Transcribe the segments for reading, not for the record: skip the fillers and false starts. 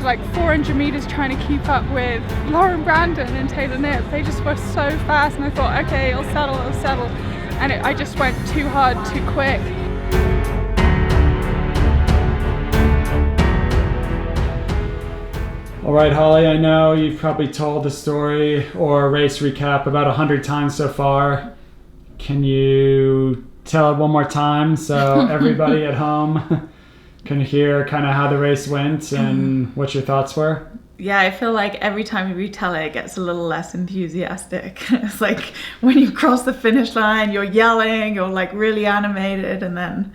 like 400 meters trying to keep up with Lauren Brandon and Taylor Knipp. They just were so fast, and I thought, okay, it'll settle. And I just went too hard, too quick. All right, Holly, I know you've probably told the story or race recap about 100 times so far. Can you tell it one more time so everybody at home can hear kind of how the race went and what your thoughts were? Yeah, I feel like every time you retell it, it gets a little less enthusiastic. It's like when you cross the finish line, you're yelling, you're like really animated, and then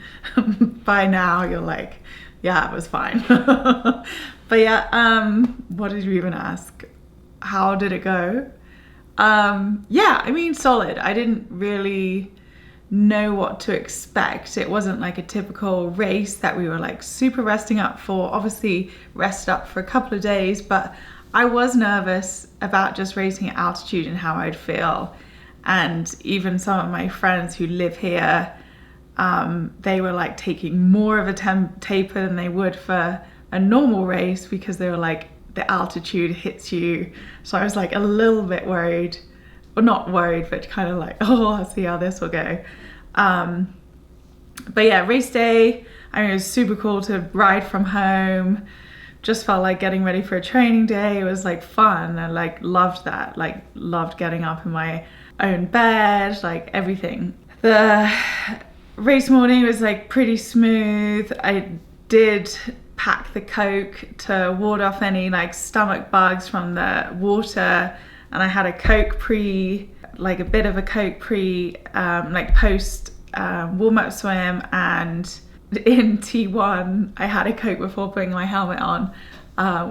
by now you're like, yeah, it was fine. But yeah, what did you even ask? How did it go? Yeah, I mean, solid. I didn't really know what to expect. It wasn't like a typical race that we were like super resting up for. Obviously rested up for a couple of days, but I was nervous about just racing at altitude and how I'd feel. And even some of my friends who live here, they were like taking more of a taper than they would for a normal race because they were like, the altitude hits you. So I was like a little bit worried, well, not worried, but kind of like, oh, I'll see how this will go. But yeah, race day, I mean, it was super cool to ride from home. Just felt like getting ready for a training day. It was like fun. I like loved that, like loved getting up in my own bed, like everything. The race morning was like pretty smooth. I did pack the Coke to ward off any like stomach bugs from the water, and I had a Coke like a bit of a Coke like post warm-up swim, and in T1 I had a Coke before putting my helmet on,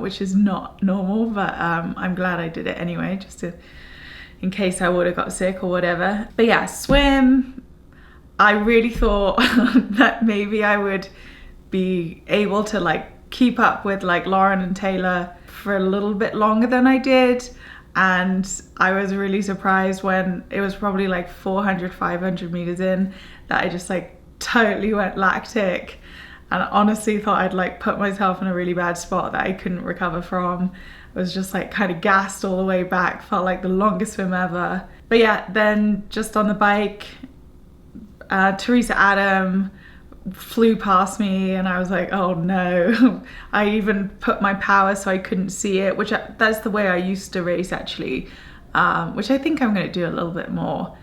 which is not normal, but I'm glad I did it anyway, just in case I would have got sick or whatever. But yeah, swim, I really thought that maybe I would be able to like keep up with like Lauren and Taylor for a little bit longer than I did, and I was really surprised when it was probably like 500 meters in that I just like totally went lactic, and honestly thought I'd like put myself in a really bad spot that I couldn't recover from. I was just like kind of gassed all the way back, felt like the longest swim ever. But yeah, then just on the bike, Teresa Adam flew past me, and I was like, oh no. I even put my power so I couldn't see it, which that's the way I used to race actually, which I think I'm going to do a little bit more,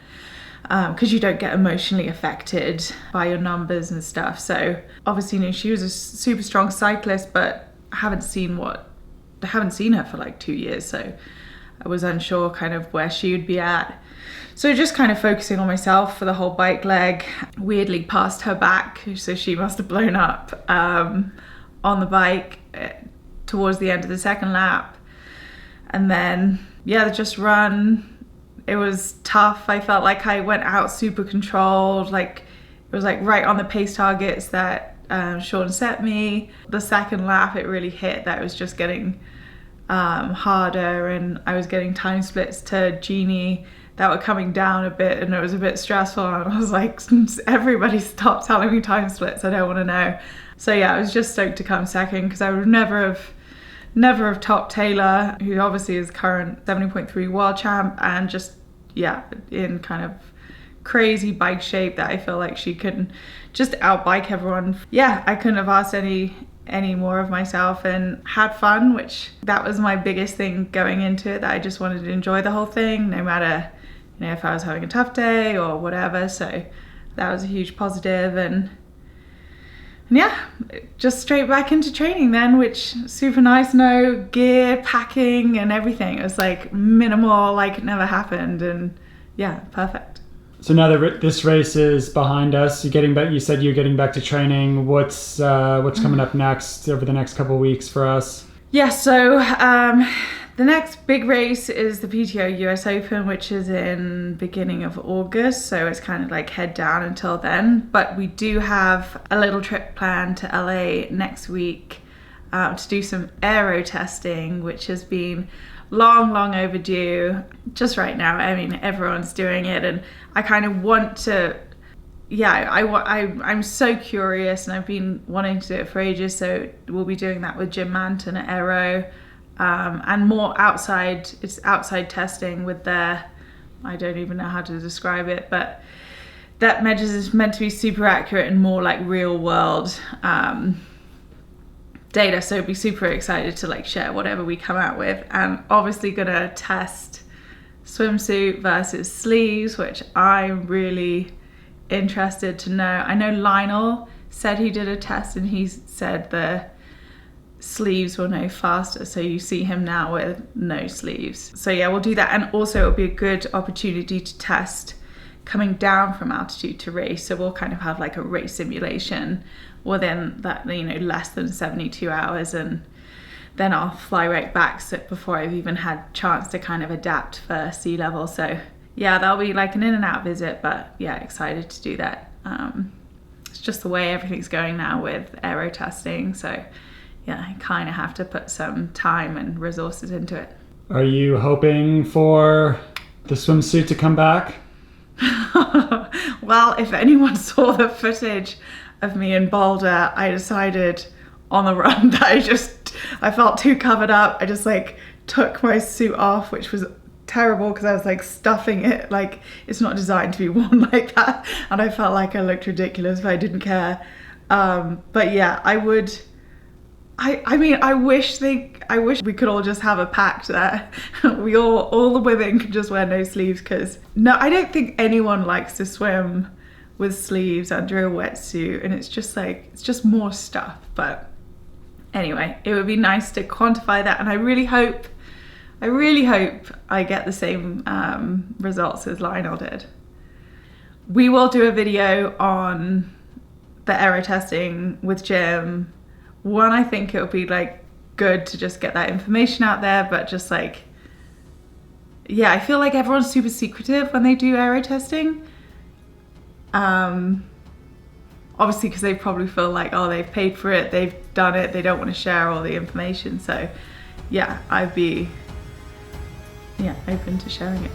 because you don't get emotionally affected by your numbers and stuff. So obviously, you know, she was a super strong cyclist, but I haven't seen her for like 2 years, so I was unsure kind of where she would be at. So just kind of focusing on myself for the whole bike leg. Weirdly passed her back, so she must have blown up on the bike towards the end of the second lap. And then, yeah, just run. It was tough. I felt like I went out super controlled. Like it was like right on the pace targets that Sean set me. The second lap, it really hit that it was just getting harder, and I was getting time splits to Jeannie that were coming down a bit, and it was a bit stressful, and I was like, everybody stop telling me time splits, I don't want to know. So yeah, I was just stoked to come second, because I would never have topped Taylor, who obviously is current 70.3 world champ, and just, yeah, in kind of crazy bike shape that I feel like she can just outbike everyone. Yeah, I couldn't have asked any more of myself, and had fun, which that was my biggest thing going into it, that I just wanted to enjoy the whole thing, no matter, you know, if I was having a tough day or whatever. So that was a huge positive, and yeah, just straight back into training then, which super nice. No gear packing and everything. It was like minimal, like it never happened, and yeah, perfect. So now that this race is behind us, you said you're getting back to training. What's coming up next over the next couple of weeks for us? Yeah, so the next big race is the PTO US Open, which is in beginning of August. So it's kind of like head down until then. But we do have a little trip planned to LA next week to do some aero testing, which has been long overdue. Just right now, I mean, everyone's doing it, and I kind of want to yeah, I'm so curious, and I've been wanting to do it for ages. So we'll be doing that with Jim Manton at Aero, and more outside. It's outside testing with their, I don't even know how to describe it, but that measures is meant to be super accurate and more like real world data. So I'd be super excited to like share whatever we come out with, and obviously gonna test swimsuit versus sleeves, which I'm really interested to know. I know Lionel said he did a test and he said the sleeves will no faster, so you see him now with no sleeves. So yeah, we'll do that, and also it'll be a good opportunity to test coming down from altitude to race. So we'll kind of have like a race simulation within that, you know, less than 72 hours, and then I'll fly right back before I've even had chance to kind of adapt for sea level. So yeah, that'll be like an in and out visit, but yeah, excited to do that. It's just the way everything's going now with aero testing. So yeah, I kind of have to put some time and resources into it. Are you hoping for the swimsuit to come back? Well, if anyone saw the footage of me in Boulder, I decided on the run that I felt too covered up. I just like took my suit off, which was terrible because I was like stuffing it. Like, it's not designed to be worn like that, and I felt like I looked ridiculous, but I didn't care. But yeah, I would. I mean, I wish we could all just have a pact there. all the women could just wear no sleeves, because no, I don't think anyone likes to swim with sleeves under a wetsuit, and it's just more stuff. But anyway, it would be nice to quantify that, and I really hope I get the same results as Lionel did. We will do a video on the aero testing with Jim. One, I think it would be like good to just get that information out there, but just like, yeah, I feel like everyone's super secretive when they do aero testing. Obviously because they probably feel like, oh, they've paid for it, they've done it, they don't want to share all the information. So yeah, I'd be open to sharing it.